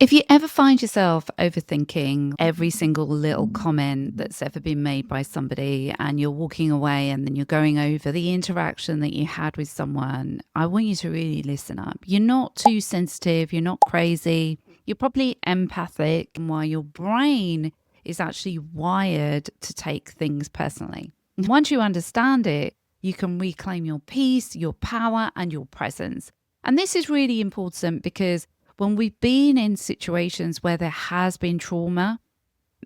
If you ever find yourself overthinking every single little comment that's ever been made by somebody and you're walking away and then you're going over the interaction that you had with someone, I want you to really listen up. You're not too sensitive, you're not crazy, you're probably empathic, while your brain is actually wired to take things personally. Once you understand it, you can reclaim your peace, your power, and your presence. And this is really important because when we've been in situations where there has been trauma,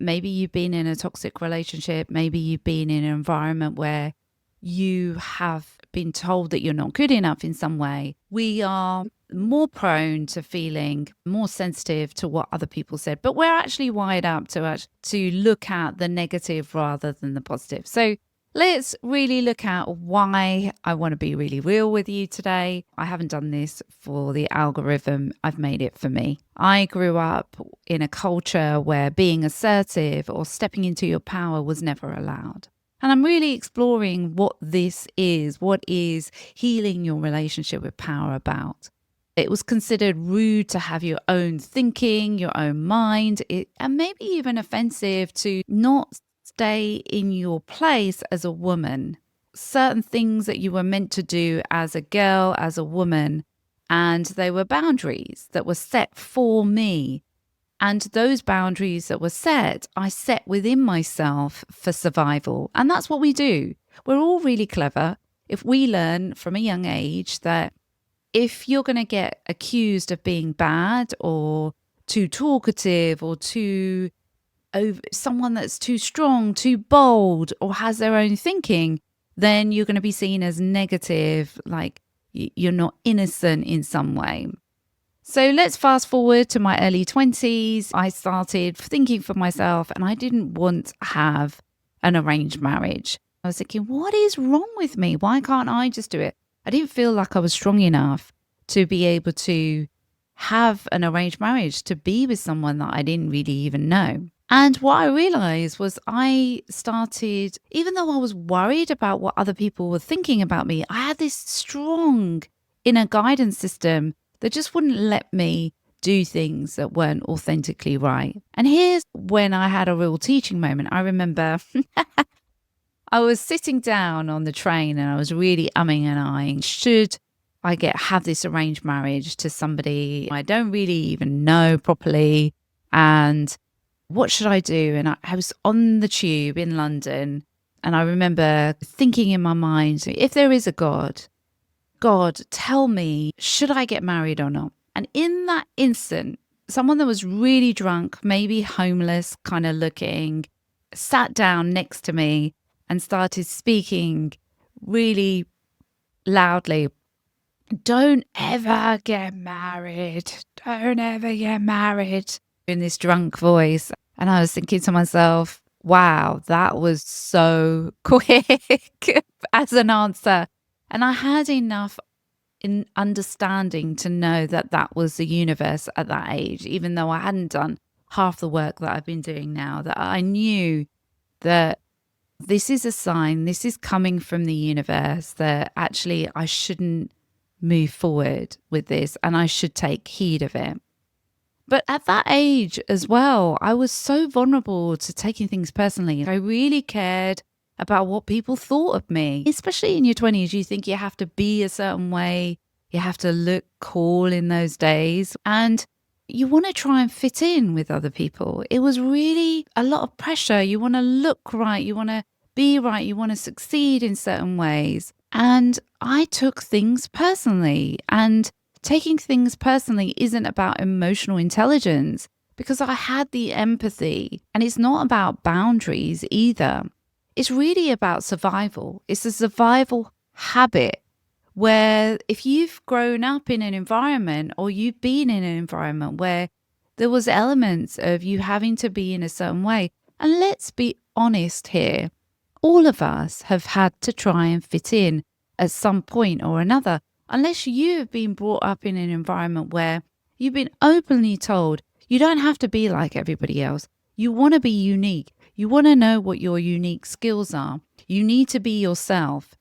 maybe you've been in a toxic relationship, maybe you've been in an environment where you have been told that you're not good enough in some way, we are more prone to feeling more sensitive to what other people said. But we're actually wired up to look at the negative rather than the positive. So let's really look at why I want to be really real with you today. I haven't done this for the algorithm. I've made it for me. I grew up in a culture where being assertive or stepping into your power was never allowed. And I'm really exploring what this is. What is healing your relationship with power about? It was considered rude to have your own thinking, your own mind, and maybe even offensive to not stay in your place as a woman. Certain things that you were meant to do as a girl, as a woman, and they were boundaries that were set for me. And those boundaries that were set, I set within myself for survival. And that's what we do. We're all really clever if we learn from a young age that if you're going to get accused of being bad or too talkative or someone that's too strong, too bold, or has their own thinking, then you're going to be seen as negative, like you're not innocent in some way. So let's fast forward to my early 20s. I started thinking for myself and I didn't want to have an arranged marriage. I was thinking, what is wrong with me? Why can't I just do it? I didn't feel like I was strong enough to be able to have an arranged marriage, to be with someone that I didn't really even know. And what I realized was I started, even though I was worried about what other people were thinking about me, I had this strong inner guidance system that just wouldn't let me do things that weren't authentically right. And here's when I had a real teaching moment. I remember I was sitting down on the train and I was really umming and ahhing. Should I have this arranged marriage to somebody I don't really even know properly? And what should I do? And I was on the tube in London and I remember thinking in my mind, if there is a God, tell me, should I get married or not? And in that instant, someone that was really drunk, maybe homeless kind of looking, sat down next to me and started speaking really loudly. Don't ever get married. Don't ever get married, in this drunk voice. And I was thinking to myself, wow, that was so quick as an answer. And I had enough in understanding to know that that was the universe at that age, even though I hadn't done half the work that I've been doing now, that I knew that this is a sign, this is coming from the universe, that actually I shouldn't move forward with this and I should take heed of it. But at that age as well, I was so vulnerable to taking things personally. I really cared about what people thought of me. Especially in your 20s, you think you have to be a certain way. You have to look cool in those days. And you want to try and fit in with other people. It was really a lot of pressure. You want to look right. You want to be right. You want to succeed in certain ways. And I took things personally. And taking things personally isn't about emotional intelligence because I had the empathy. And it's not about boundaries either. It's really about survival. It's a survival habit where if you've grown up in an environment or you've been in an environment where there was elements of you having to be in a certain way, and let's be honest here, all of us have had to try and fit in at some point or another, unless you have been brought up in an environment where you've been openly told you don't have to be like everybody else. You want to be unique. You want to know what your unique skills are. You need to be yourself.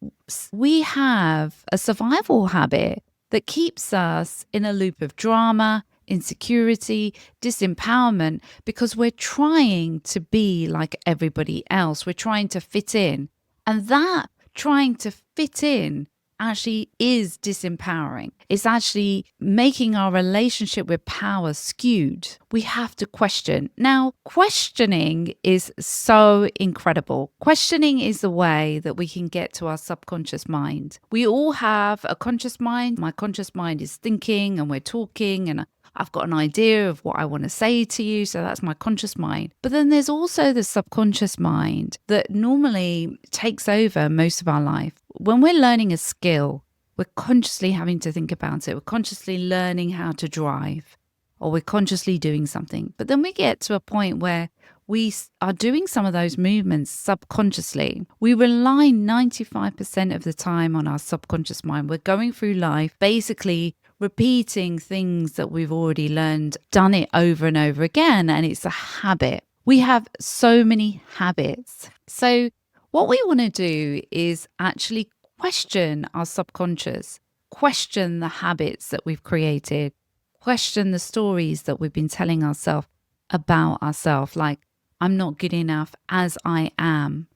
We have a survival habit that keeps us in a loop of drama, insecurity, disempowerment, because we're trying to be like everybody else. We're trying to fit in. And that trying to fit in actually is disempowering. It's actually making our relationship with power skewed. We have to question. Now, questioning is so incredible. Questioning is the way that we can get to our subconscious mind. We all have a conscious mind. My conscious mind is thinking and we're talking and I've got an idea of what I want to say to you. So that's my conscious mind. But then there's also the subconscious mind that normally takes over most of our life. When we're learning a skill, we're consciously having to think about it. We're consciously learning how to drive, or we're consciously doing something. But then we get to a point where we are doing some of those movements subconsciously. We rely 95% of the time on our subconscious mind. We're going through life basically repeating things that we've already learned, done it over and over again, and it's a habit. We have so many habits. So what we want to do is actually question our subconscious, question the habits that we've created, question the stories that we've been telling ourselves about ourselves, like, I'm not good enough as I am,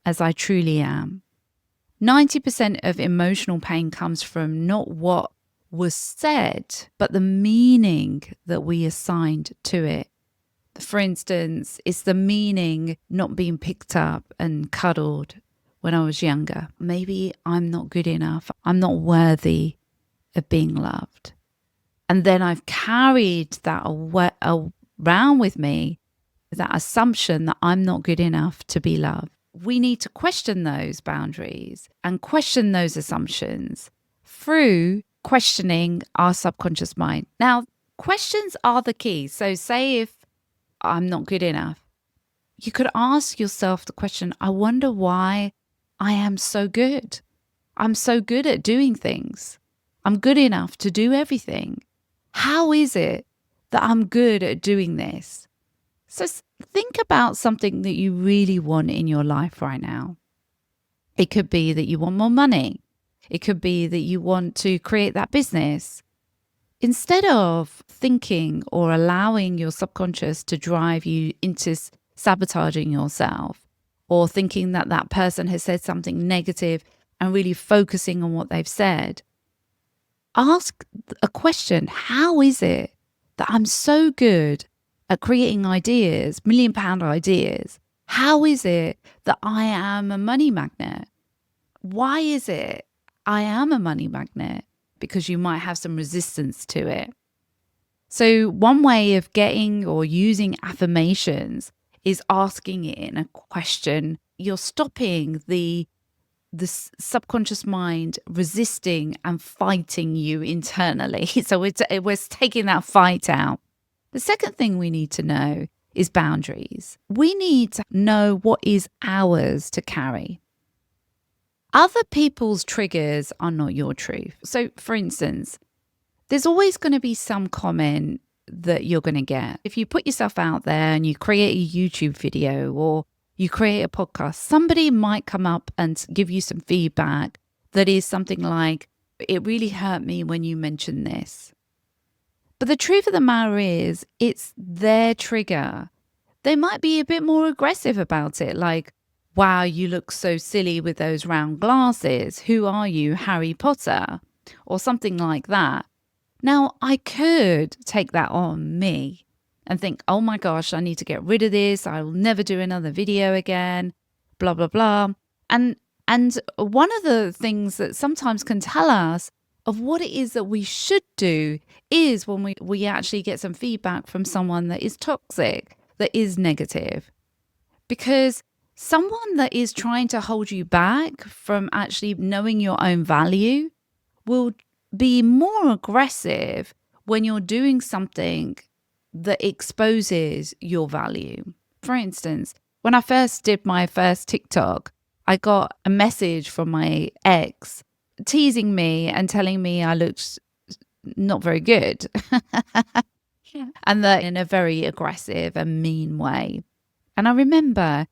as I truly am. 90% of emotional pain comes from not what was said, but the meaning that we assigned to it. For instance, it's the meaning not being picked up and cuddled when I was younger. Maybe I'm not good enough. I'm not worthy of being loved. And then I've carried that around with me, that assumption that I'm not good enough to be loved. We need to question those boundaries and question those assumptions through questioning our subconscious mind. Now, questions are the key. So say if I'm not good enough, you could ask yourself the question, I wonder why I am so good. I'm so good at doing things. I'm good enough to do everything. How is it that I'm good at doing this? So think about something that you really want in your life right now. It could be that you want more money. It could be that you want to create that business. Instead of thinking or allowing your subconscious to drive you into sabotaging yourself or thinking that that person has said something negative and really focusing on what they've said, ask a question. How is it that I'm so good at creating ideas, £1,000,000 ideas? How is it that I am a money magnet? Why is it I am a money magnet? Because you might have some resistance to it. So one way of getting or using affirmations is asking it in a question. You're stopping the subconscious mind resisting and fighting you internally. So we're taking that fight out. The second thing we need to know is boundaries. We need to know what is ours to carry. Other people's triggers are not your truth. So, for instance, there's always going to be some comment that you're going to get. If you put yourself out there and you create a YouTube video or you create a podcast, somebody might come up and give you some feedback that is something like, it really hurt me when you mentioned this. But the truth of the matter is, it's their trigger. They might be a bit more aggressive about it, like, wow, you look so silly with those round glasses. Who are you, Harry Potter? Or something like that. Now, I could take that on me and think, oh my gosh, I need to get rid of this. I will never do another video again, blah, blah, blah. And one of the things that sometimes can tell us of what it is that we should do is when we actually get some feedback from someone that is toxic, that is negative. Because someone that is trying to hold you back from actually knowing your own value will be more aggressive when you're doing something that exposes your value. For instance, when I first did my first TikTok, I got a message from my ex teasing me and telling me I looked not very good. And that in a very aggressive and mean way. And I remember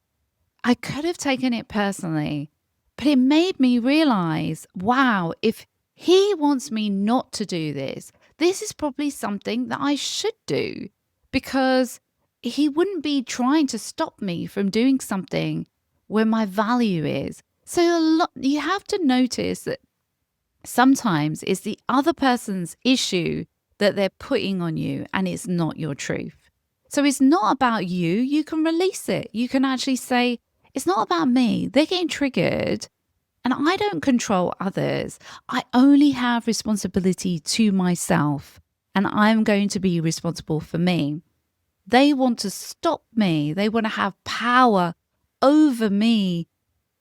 I could have taken it personally, but it made me realize, wow, if he wants me not to do this, this is probably something that I should do, because he wouldn't be trying to stop me from doing something where my value is. So you have to notice that sometimes it's the other person's issue that they're putting on you, and it's not your truth. So it's not about you. You can release it. You can actually say, it's not about me. They're getting triggered and I don't control others. I only have responsibility to myself, and I'm going to be responsible for me. They want to stop me. They want to have power over me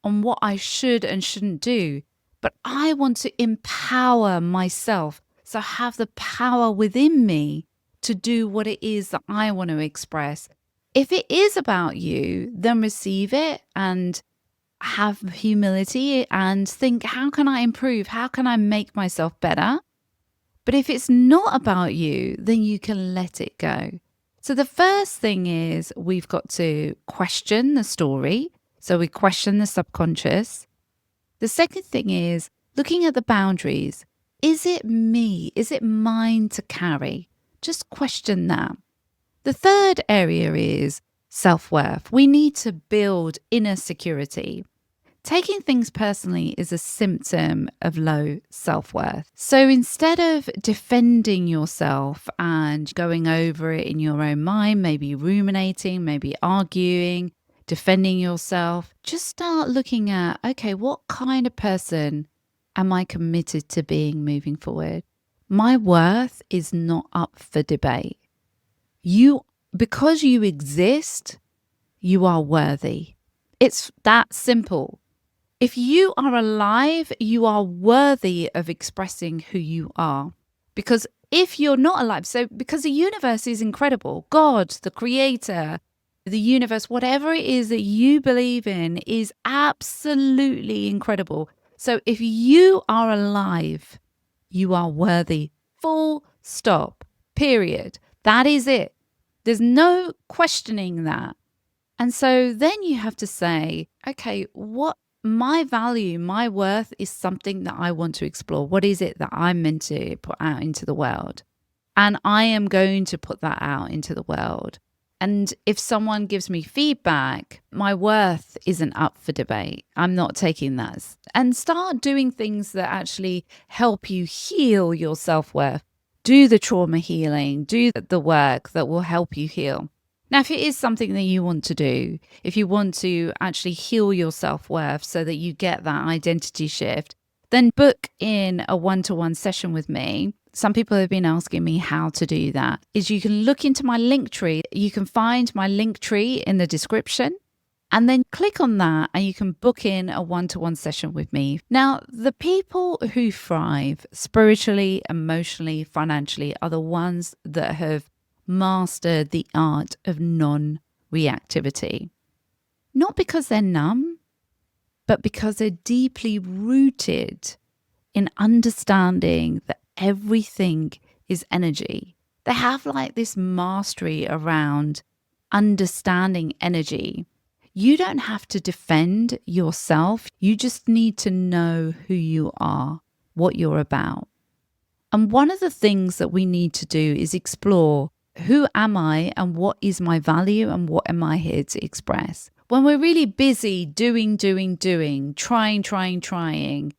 on what I should and shouldn't do. But I want to empower myself. So have the power within me to do what it is that I want to express. If it is about you, then receive it and have humility and think, how can I improve? How can I make myself better? But if it's not about you, then you can let it go. So the first thing is we've got to question the story. So we question the subconscious. The second thing is looking at the boundaries. Is it me? Is it mine to carry? Just question that. The third area is self-worth. We need to build inner security. Taking things personally is a symptom of low self-worth. So instead of defending yourself and going over it in your own mind, maybe ruminating, maybe arguing, defending yourself, just start looking at, okay, what kind of person am I committed to being moving forward? My worth is not up for debate. Because you exist, you are worthy. It's that simple. If you are alive, you are worthy of expressing who you are. Because if you're not alive, because the universe is incredible, God, the creator, the universe, whatever it is that you believe in is absolutely incredible. So if you are alive, you are worthy. Full stop. Period. That is it. There's no questioning that. And so then you have to say, okay, what my value, my worth is something that I want to explore. What is it that I'm meant to put out into the world? And I am going to put that out into the world. And if someone gives me feedback, my worth isn't up for debate. I'm not taking that. And start doing things that actually help you heal your self-worth. Do the trauma healing, do the work that will help you heal. Now, if it is something that you want to do, if you want to actually heal your self-worth so that you get that identity shift, then book in a one-to-one session with me. Some people have been asking me how to do that. Is you can look into my link tree. You can find my link tree in the description and then click on that and you can book in a one-to-one session with me. Now, the people who thrive spiritually, emotionally, financially are the ones that have mastered the art of non-reactivity. Not because they're numb, but because they're deeply rooted in understanding that everything is energy. They have like this mastery around understanding energy. You don't have to defend yourself. You just need to know who you are, what you're about. And one of the things that we need to do is explore, who am I and what is my value and what am I here to express? When we're really busy doing, trying to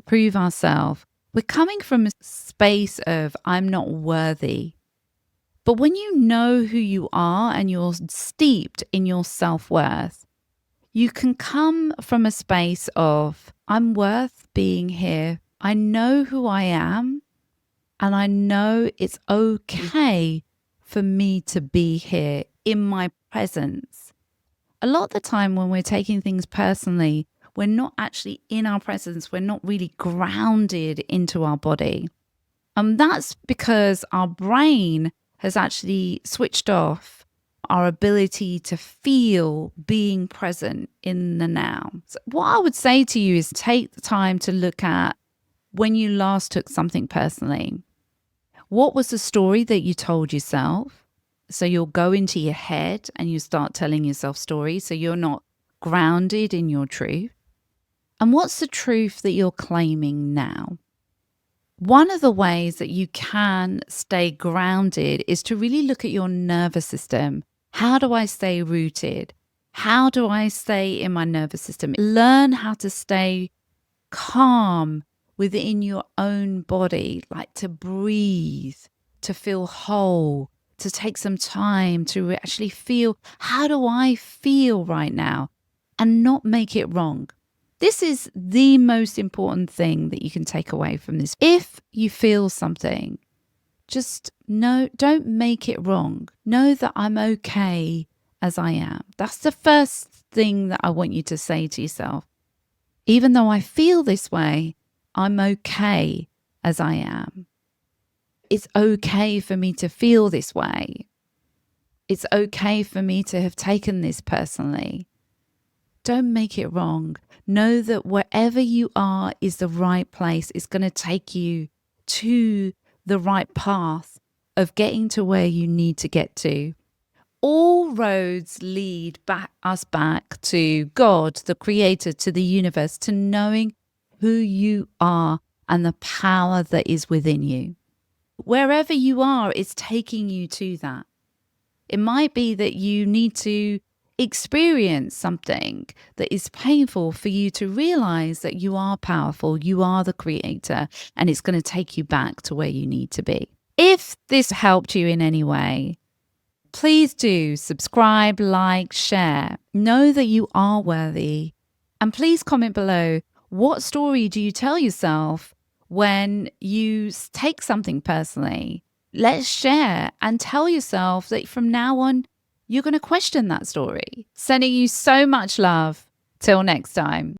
prove ourselves, we're coming from a space of I'm not worthy. But when you know who you are and you're steeped in your self-worth, you can come from a space of I'm worth being here. I know who I am. And I know it's okay for me to be here in my presence. A lot of the time when we're taking things personally, we're not actually in our presence. We're not really grounded into our body. And that's because our brain has actually switched off our ability to feel being present in the now. So what I would say to you is take the time to look at when you last took something personally. What was the story that you told yourself? So you'll go into your head and you start telling yourself stories. So you're not grounded in your truth. And what's the truth that you're claiming now? One of the ways that you can stay grounded is to really look at your nervous system. How do I stay rooted? How do I stay in my nervous system? Learn how to stay calm within your own body, like to breathe, to feel whole, to take some time to actually feel, how do I feel right now? And not make it wrong. This is the most important thing that you can take away from this. If you feel something, just know, don't make it wrong. Know that I'm okay as I am. That's the first thing that I want you to say to yourself. Even though I feel this way, I'm okay as I am. It's okay for me to feel this way. It's okay for me to have taken this personally. Don't make it wrong. Know that wherever you are is the right place. It's going to take you to the right path of getting to where you need to get to. All roads lead us back to God, the creator, to the universe, to knowing who you are and the power that is within you. Wherever you are, it's taking you to that. It might be that you need to experience something that is painful for you to realize that you are powerful, you are the creator, and it's going to take you back to where you need to be. If this helped you in any way, please do subscribe, like, share. Know that you are worthy. And please comment below, what story do you tell yourself when you take something personally? Let's share and tell yourself that from now on, you're going to question that story. Sending you so much love. Till next time.